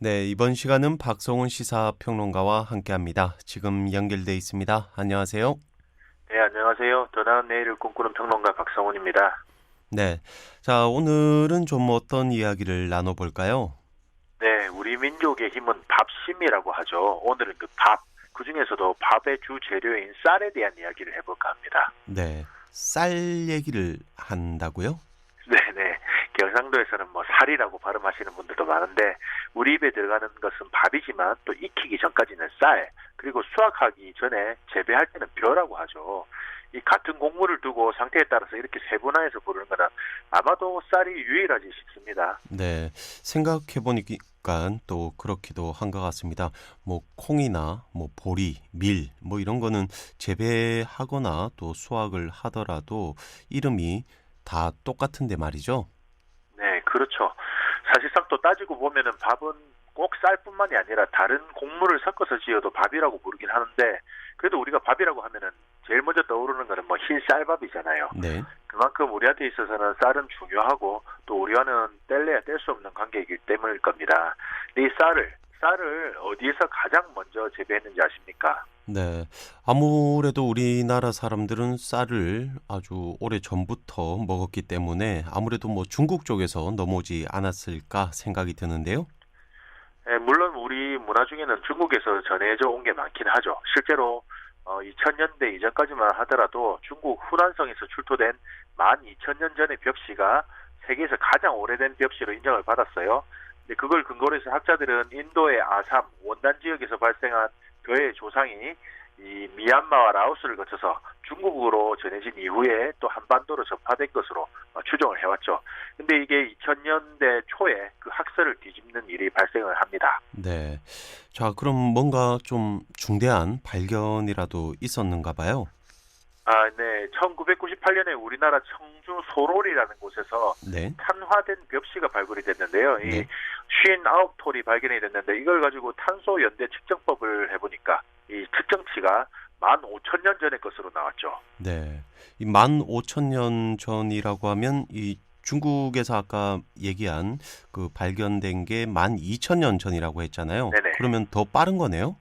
네, 이번 시간은 박성훈 시사평론가와 함께합니다. 지금 연결돼 있습니다. 안녕하세요. 네, 안녕하세요. 더 나은 내일을 꿈꾸는 평론가 박성훈입니다. 네, 자, 오늘은 좀 어떤 이야기를 나눠볼까요? 네, 우리 민족의 힘은 밥심이라고 하죠. 오늘은 그 밥, 그중에서도 밥의 주 재료인 쌀에 대한 이야기를 해볼까 합니다. 네, 쌀 얘기를 한다고요? 네네. 경상도에서는 뭐 살이라고 발음하시는 분들도 많은데 우리 입에 들어가는 것은 밥이지만 또 익히기 전까지는 쌀, 그리고 수확하기 전에 재배할 때는 벼라고 하죠. 이 같은 곡물을 두고 상태에 따라서 이렇게 세분화해서 부르는 거는 아마도 쌀이 유일하지 싶습니다. 네, 생각해보니까 또 그렇기도 한 것 같습니다. 뭐 콩이나 뭐 보리, 밀, 뭐 이런 거는 재배하거나 또 수확을 하더라도 이름이 다 똑같은데 말이죠. 네, 그렇죠. 사실상 또 따지고 보면은 밥은 꼭 쌀뿐만이 아니라 다른 곡물을 섞어서 지어도 밥이라고 부르긴 하는데, 그래도 우리가 밥이라고 하면은 제일 먼저 떠오르는 거는 뭐 흰 쌀밥이잖아요. 네. 그만큼 우리한테 있어서는 쌀은 중요하고 또 우리와는 뗄래야 뗄 수 없는 관계이기 때문일 겁니다. 근데 이 쌀을 어디에서 가장 먼저 재배했는지 아십니까? 네. 아무래도 우리나라 사람들은 쌀을 아주 오래 전부터 먹었기 때문에 아무래도 뭐 중국 쪽에서 넘어오지 않았을까 생각이 드는데요. 예, 물론 우리 문화 중에는 중국에서 전해져 온 게 많긴 하죠. 실제로 2000년대 이전까지만 하더라도 중국 후난성에서 출토된 12,000년 전의 벽시가 세계에서 가장 오래된 벽시로 인정을 받았어요. 근데 그걸 근거로 해서 학자들은 인도의 아삼, 원단 지역에서 발생한 벼의 조상이 이 미얀마와 라오스를 거쳐서 중국으로 전해진 이후에 또 한반도로 전파된 것으로 추정을 해왔죠. 근데 이게 2000년대 초에 그 학설을 뒤집는 일이 발생을 합니다. 네. 자, 그럼 뭔가 좀 중대한 발견이라도 있었는가 봐요. 아, 네. 1998년에 우리나라 청주 소롤이라는 곳에서 네. 탄화된 벽시가 발굴이 됐는데요. 이 네. 59톨이 발견이 됐는데 이걸 가지고 탄소 연대 측정법을 해보니까 이 측정치가 15,000년 전의 것으로 나왔죠. 네. 이 15,000년 전이라고 하면 이 중국에서 아까 얘기한 그 발견된 게 12,000년 전이라고 했잖아요. 네네. 그러면 더 빠른 거네요?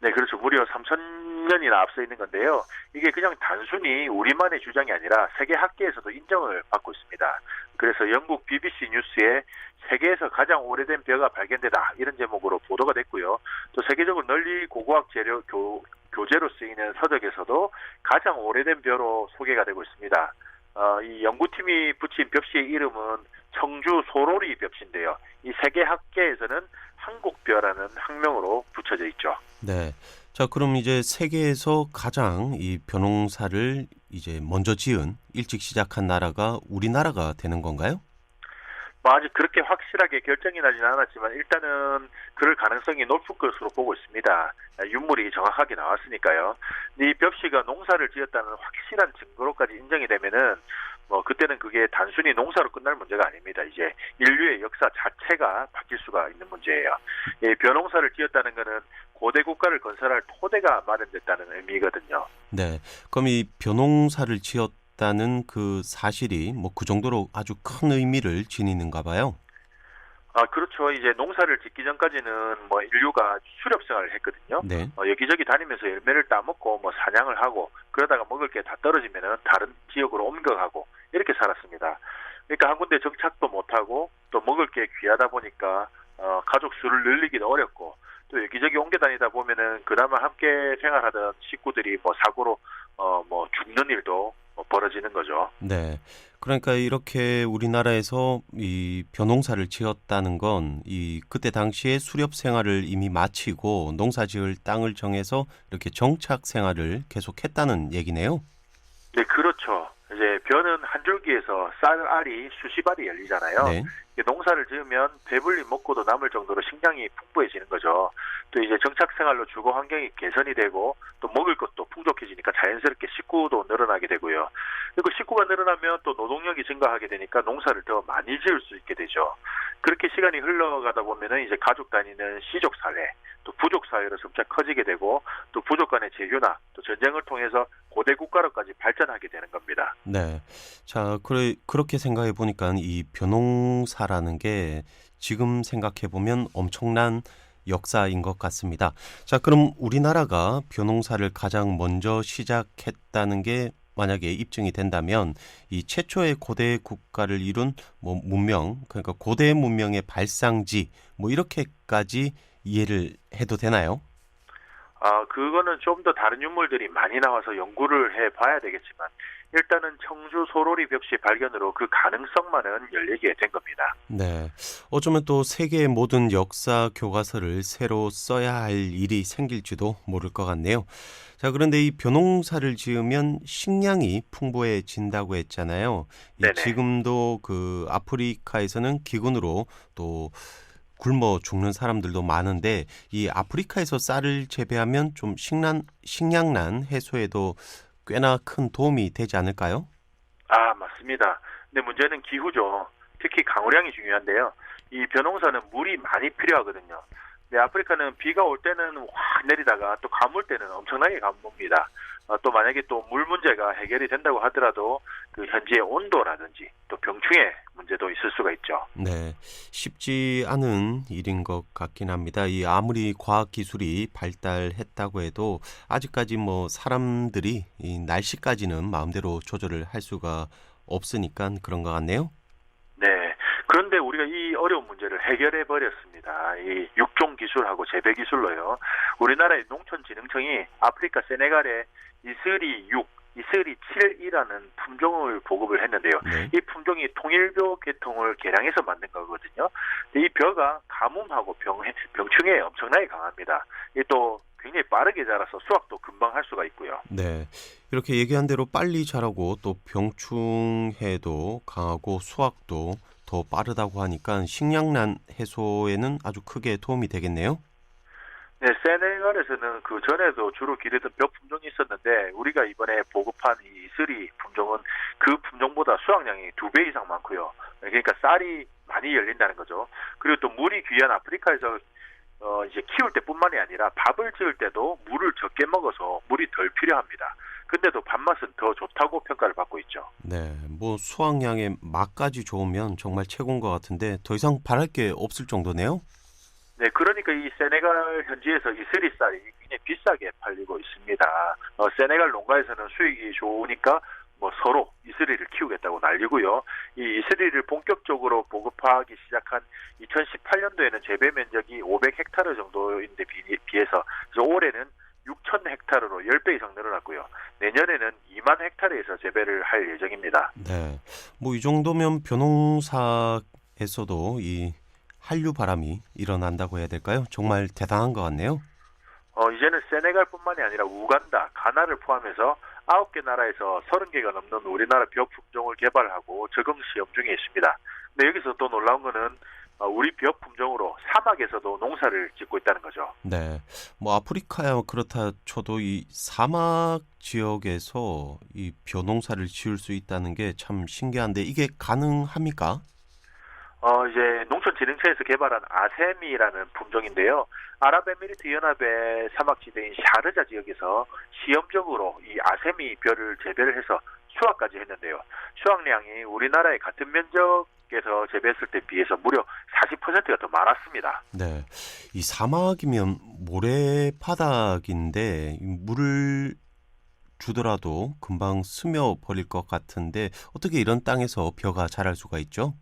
네, 그렇죠. 무려 3,000년이나 앞서 있는 건데요. 이게 그냥 단순히 우리만의 주장이 아니라 세계 학계에서도 인정을 받고 있습니다. 그래서 영국 BBC 뉴스에 세계에서 가장 오래된 벼가 발견되다 이런 제목으로 보도가 됐고요. 또 세계적으로 널리 고고학 재료 교재로 쓰이는 서적에서도 가장 오래된 벼로 소개가 되고 있습니다. 이 연구팀이 붙인 벽시의 이름은 청주 소로리 벽시인데요. 이 세계 학계에서는 한국벼라는 학명으로 붙여져 있죠. 네. 자, 그럼 이제 세계에서 가장 이 벼농사를 이제 먼저 지은 일찍 시작한 나라가 우리나라가 되는 건가요? 뭐 아직 그렇게 확실하게 결정이 나지는 않았지만 일단은 그럴 가능성이 높을 것으로 보고 있습니다. 윤물이 정확하게 나왔으니까요. 근데 이 벽시가 농사를 지었다는 확실한 증거로까지 인정이 되면은 뭐 그때는 그게 단순히 농사로 끝날 문제가 아닙니다. 이제 인류의 역사 자체가 바뀔 수가 있는 문제예요. 이 벼농사를 지었다는 거는 고대 국가를 건설할 토대가 마련됐다는 의미거든요. 네. 그럼 이 벼농사를 지었다는 그 사실이 뭐 그 정도로 아주 큰 의미를 지니는가 봐요. 아, 그렇죠. 이제 농사를 짓기 전까지는 뭐 인류가 수렵 생활을 했거든요. 네. 여기저기 다니면서 열매를 따먹고 뭐 사냥을 하고 그러다가 먹을 게 다 떨어지면은 다른 지역으로 옮겨가고 이렇게 살았습니다. 그러니까 한 군데 정착도 못하고 또 먹을 게 귀하다 보니까 가족 수를 늘리기도 어렵고 또 여기저기 옮겨 다니다 보면은 그나마 함께 생활하던 식구들이 뭐 사고로 뭐 죽는 일도 벌어지는 거죠. 네. 그러니까 이렇게 우리나라에서 이 벼농사를 지었다는 건 이 그때 당시에 수렵 생활을 이미 마치고 농사 지을 땅을 정해서 이렇게 정착 생활을 계속했다는 얘기네요. 네, 그렇죠. 이제 벼는 한 줄기에서 쌀 알이 수십 알이 열리잖아요. 네. 이게 농사를 지으면 배불리 먹고도 남을 정도로 식량이 풍부해지는 거죠. 또 이제 정착 생활로 주거 환경이 개선이 되고 또 먹을 것도 풍족해지니까 자연스럽게 식구도 늘어나게 되고요. 그리고 식구가 늘어나면 또 노동력이 증가하게 되니까 농사를 더 많이 지을 수 있게 되죠. 그렇게 시간이 흘러가다 보면은 이제 가족 단위는 시족 사회, 또 부족 사회로 점차 커지게 되고 또 부족 간의 제휴나 또 전쟁을 통해서 고대 국가로까지 발전하게 되는 겁니다. 네. 자, 그렇게 생각해 보니까 이 벼농사라는 게 지금 생각해 보면 엄청난 역사인 것 같습니다. 자, 그럼 우리나라가 벼농사를 가장 먼저 시작했다는 게 만약에 입증이 된다면 이 최초의 고대 국가를 이룬 뭐 문명, 그러니까 고대 문명의 발상지 뭐 이렇게까지 이해를 해도 되나요? 그거는 좀 더 다른 유물들이 많이 나와서 연구를 해봐야 되겠지만 일단은 청주 소로리 벽시 발견으로 그 가능성만은 열리게 된 겁니다. 네. 어쩌면 또 세계의 모든 역사 교과서를 새로 써야 할 일이 생길지도 모를 것 같네요. 자, 그런데 이 벼농사를 지으면 식량이 풍부해진다고 했잖아요. 이 네네. 지금도 그 아프리카에서는 기근으로 또 굶어 죽는 사람들도 많은데 이 아프리카에서 쌀을 재배하면 좀 식량난 해소에도 꽤나 큰 도움이 되지 않을까요? 맞습니다. 근데 문제는 기후죠. 특히 강우량이 중요한데요. 이 벼농사는 물이 많이 필요하거든요. 근데 아프리카는 비가 올 때는 확 내리다가 또 가물 때는 엄청나게 가뭅니다. 또 만약에 또 물 문제가 해결이 된다고 하더라도 그 현지의 온도라든지 또 병충해 문제도 있을 수가 있죠. 네, 쉽지 않은 일인 것 같긴 합니다. 이 아무리 과학 기술이 발달했다고 해도 아직까지 뭐 사람들이 이 날씨까지는 마음대로 조절을 할 수가 없으니까 그런 것 같네요. 네. 그런데 우리가 이 어려운 문제를 해결해 버렸습니다. 이 육종 기술하고 재배 기술로요. 우리나라의 농촌진흥청이 아프리카 세네갈에 이스리 6, 이스리 7이라는 품종을 보급을 했는데요. 네. 이 품종이 통일벼 계통을 개량해서 만든 거거든요. 근데 이 벼가 가뭄하고 병충해에 엄청나게 강합니다. 이게 또 굉장히 빠르게 자라서 수확도 금방 할 수가 있고요. 네. 이렇게 얘기한 대로 빨리 자라고 또 병충해도 강하고 수확도 더 빠르다고 하니까 식량난 해소에는 아주 크게 도움이 되겠네요. 네, 세네갈에서는 그 전에도 주로 기르던 벼 품종이 있었는데 우리가 이번에 보급한 이 이슬이 품종은 그 품종보다 수확량이 2배 이상 많고요. 그러니까 쌀이 많이 열린다는 거죠. 그리고 또 물이 귀한 아프리카에서 이제 키울 때뿐만이 아니라 밥을 지을 때도 물을 적게 먹어서 물이 덜 필요합니다. 근데도 밥맛은 더 좋다고 평가를 받고 있죠. 네. 뭐 수확량의 맛까지 좋으면 정말 최고인 것 같은데 더 이상 바랄 게 없을 정도네요. 네, 그러니까 이 세네갈 현지에서 이슬이 쌀이 굉장히 비싸게 팔리고 있습니다. 세네갈 농가에서는 수익이 좋으니까 뭐 서로 이슬이를 키우겠다고 난리고요. 이 이슬이를 본격적으로 보급하기 시작한 2018년도에는 재배 면적이 500헥타르 정도인데 비해서 올해는 6천 헥타르로 10배 이상 늘어났고요. 내년에는 2만 헥타르에서 재배를 할 예정입니다. 네. 뭐 이 정도면 벼농사에서도 이 한류 바람이 일어난다고 해야 될까요? 정말 대단한 것 같네요. 이제는 세네갈뿐만이 아니라 우간다, 가나를 포함해서 9개 나라에서 30개가 넘는 우리나라 벼 품종을 개발하고 적응 시험 중에 있습니다. 근데 여기서 또 놀라운 거는 우리 벼 품종으로 사막에서도 농사를 짓고 있다는 거죠. 네. 뭐 아프리카야 그렇다 쳐도 이 사막 지역에서 이 벼농사를 지을 수 있다는 게 참 신기한데 이게 가능합니까? 이제 농촌진흥청에서 개발한 아세미라는 품종인데요. 아랍에미리트 연합의 사막지대인 샤르자 지역에서 시험적으로 이 아세미 벼를 재배를 해서 수확까지 했는데요. 수확량이 우리나라의 같은 면적에서 재배했을 때 비해서 무려 40%가 더 많았습니다. 네. 이 사막이면 모래바닥인데 이 물을 주더라도 금방 스며 버릴 것 같은데 어떻게 이런 땅에서 벼가 자랄 수가 있죠?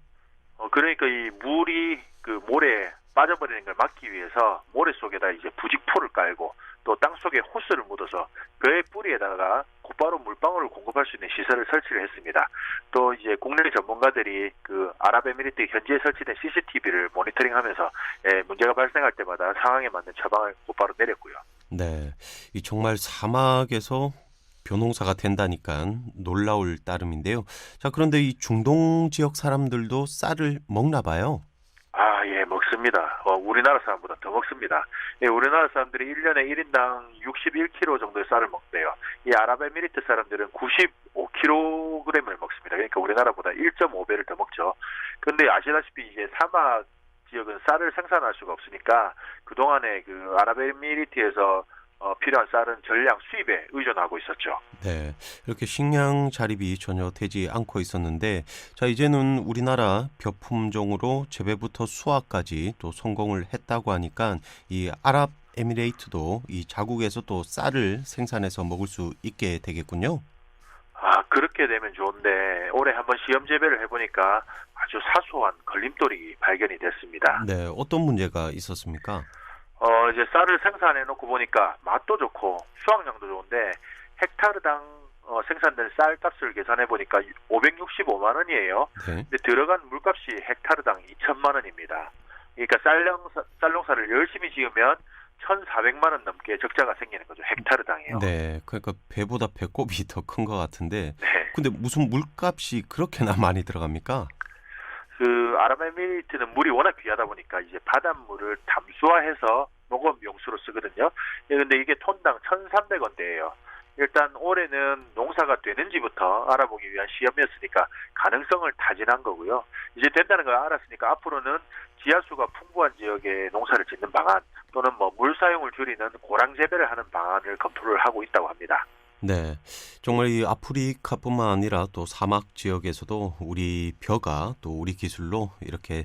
그러니까 이 물이 그 모래에 빠져버리는 걸 막기 위해서 모래 속에다 이제 부직포를 깔고 또 땅 속에 호스를 묻어서 벼의 뿌리에다가 곧바로 물방울을 공급할 수 있는 시설을 설치를 했습니다. 또 이제 국내 전문가들이 그 아랍에미리트 현지에 설치된 CCTV를 모니터링하면서 문제가 발생할 때마다 상황에 맞는 처방을 곧바로 내렸고요. 네. 이 정말 사막에서 벼농사가 된다니까 놀라울 따름인데요. 자, 그런데 이 중동 지역 사람들도 쌀을 먹나 봐요. 예, 먹습니다. 우리나라 사람보다 더 먹습니다. 예, 우리나라 사람들이 1년에 1인당 61kg 정도의 쌀을 먹대요. 이 아랍에미리트 사람들은 95kg을 먹습니다. 그러니까 우리나라보다 1.5배를 더 먹죠. 그런데 아시다시피 이제 사막 지역은 쌀을 생산할 수가 없으니까 그동안에 그 아랍에미리트에서 필요한 쌀은 전량 수입에 의존하고 있었죠. 네, 이렇게 식량 자립이 전혀 되지 않고 있었는데, 자, 이제는 우리나라 벼품종으로 재배부터 수확까지 또 성공을 했다고 하니까 이 아랍에미레이트도 이 자국에서 또 쌀을 생산해서 먹을 수 있게 되겠군요. 그렇게 되면 좋은데 올해 한번 시험 재배를 해보니까 아주 사소한 걸림돌이 발견이 됐습니다. 네, 어떤 문제가 있었습니까? 이제 쌀을 생산해 놓고 보니까 맛도 좋고 수확량도 좋은데 헥타르당 생산된 쌀 값을 계산해 보니까 565만 원이에요. 네, 근데 들어간 물값이 헥타르당 2천만 원입니다. 그러니까 쌀 농사를 열심히 지으면 1,400만 원 넘게 적자가 생기는 거죠. 헥타르당이요. 네, 그러니까 배보다 배꼽이 더 큰 것 같은데, 네. 근데 무슨 물값이 그렇게나 많이 들어갑니까? 그 아랍에미리트는 물이 워낙 귀하다 보니까 이제 바닷물을 담수화해서 농업 용수로 쓰거든요. 근데 이게 톤당 1,300원대예요. 일단 올해는 농사가 되는지부터 알아보기 위한 시험이었으니까 가능성을 타진한 거고요. 이제 된다는 걸 알았으니까 앞으로는 지하수가 풍부한 지역에 농사를 짓는 방안 또는 물 사용을 줄이는 고랑 재배를 하는 방안을 검토를 하고 있다고 합니다. 네, 정말 이 아프리카뿐만 아니라 또 사막 지역에서도 우리 벼가 또 우리 기술로 이렇게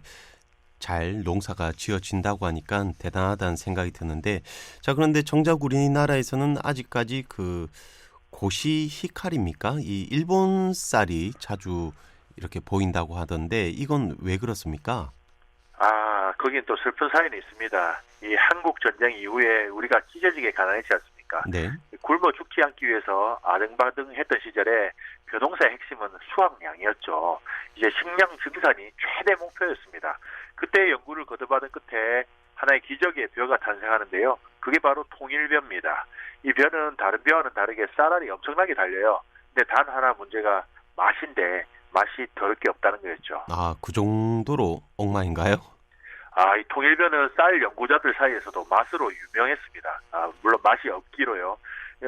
잘 농사가 지어진다고 하니까 대단하다는 생각이 드는데, 자, 그런데 정작 우리나라에서는 아직까지 그 고시 히카리입니까? 이 일본 쌀이 자주 이렇게 보인다고 하던데 이건 왜 그렇습니까? 거긴 또 슬픈 사연이 있습니다. 이 한국 전쟁 이후에 우리가 찢어지게 가난했지 않습니까? 네, 굶어 죽지 않기 위해서 아등바등 했던 시절에 벼농사의 핵심은 수확량이었죠. 이제 식량 증산이 최대 목표였습니다. 그때 연구를 거듭하던 끝에 하나의 기적의 벼가 탄생하는데요. 그게 바로 통일벼입니다. 이 벼는 다른 벼와는 다르게 쌀알이 엄청나게 달려요. 근데 단 하나 문제가 맛인데 맛이 덜 게 없다는 거였죠. 그 정도로 엉망인가요? 이 통일벼는 쌀 연구자들 사이에서도 맛으로 유명했습니다. 물론 맛이 없기로요.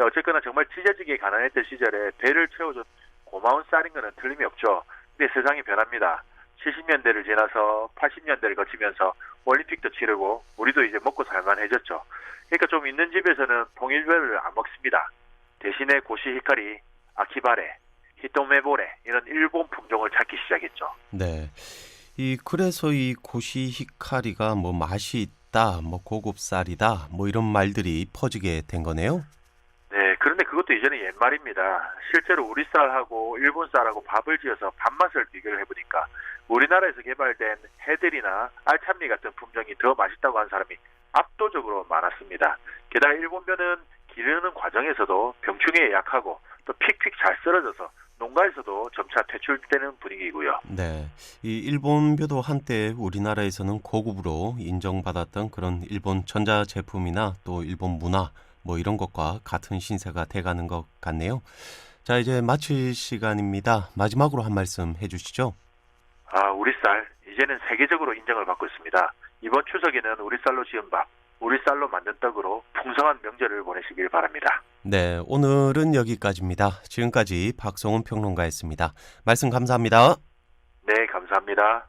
어쨌거나 정말 찢어지게 가난했던 시절에 배를 채워준 고마운 쌀인 것은 틀림이 없죠. 근데 세상이 변합니다. 70년대를 지나서 80년대를 거치면서 올림픽도 치르고 우리도 이제 먹고 살만해졌죠. 그러니까 좀 있는 집에서는 통일벼를 안 먹습니다. 대신에 고시 히카리, 아키바레, 히토메보레 이런 일본 품종을 찾기 시작했죠. 네. 그래서 이 고시 히카리가 뭐 맛이 있다, 뭐 고급 쌀이다, 뭐 이런 말들이 퍼지게 된 거네요. 네, 그런데 그것도 이제는 옛말입니다. 실제로 우리 쌀하고 일본 쌀하고 밥을 지어서 밥맛을 비교를 해보니까 우리나라에서 개발된 해들이나 알참리 같은 품종이 더 맛있다고 하는 사람이 압도적으로 많았습니다. 게다가 일본벼는 기르는 과정에서도 병충해에 약하고 또 픽픽 잘 썰어져서 농가에서도 점차 퇴출되는 분위기고요. 네, 이 일본벼도 한때 우리나라에서는 고급으로 인정받았던 그런 일본 전자제품이나 또 일본 문화 뭐 이런 것과 같은 신세가 돼가는 것 같네요. 자, 이제 마칠 시간입니다. 마지막으로 한 말씀 해주시죠. 우리 쌀 이제는 세계적으로 인정을 받고 있습니다. 이번 추석에는 우리 쌀로 지은 밥, 우리 쌀로 만든 떡으로 풍성한 명절을 보내시길 바랍니다. 네, 오늘은 여기까지입니다. 지금까지 박성훈 평론가였습니다. 말씀 감사합니다. 네, 감사합니다.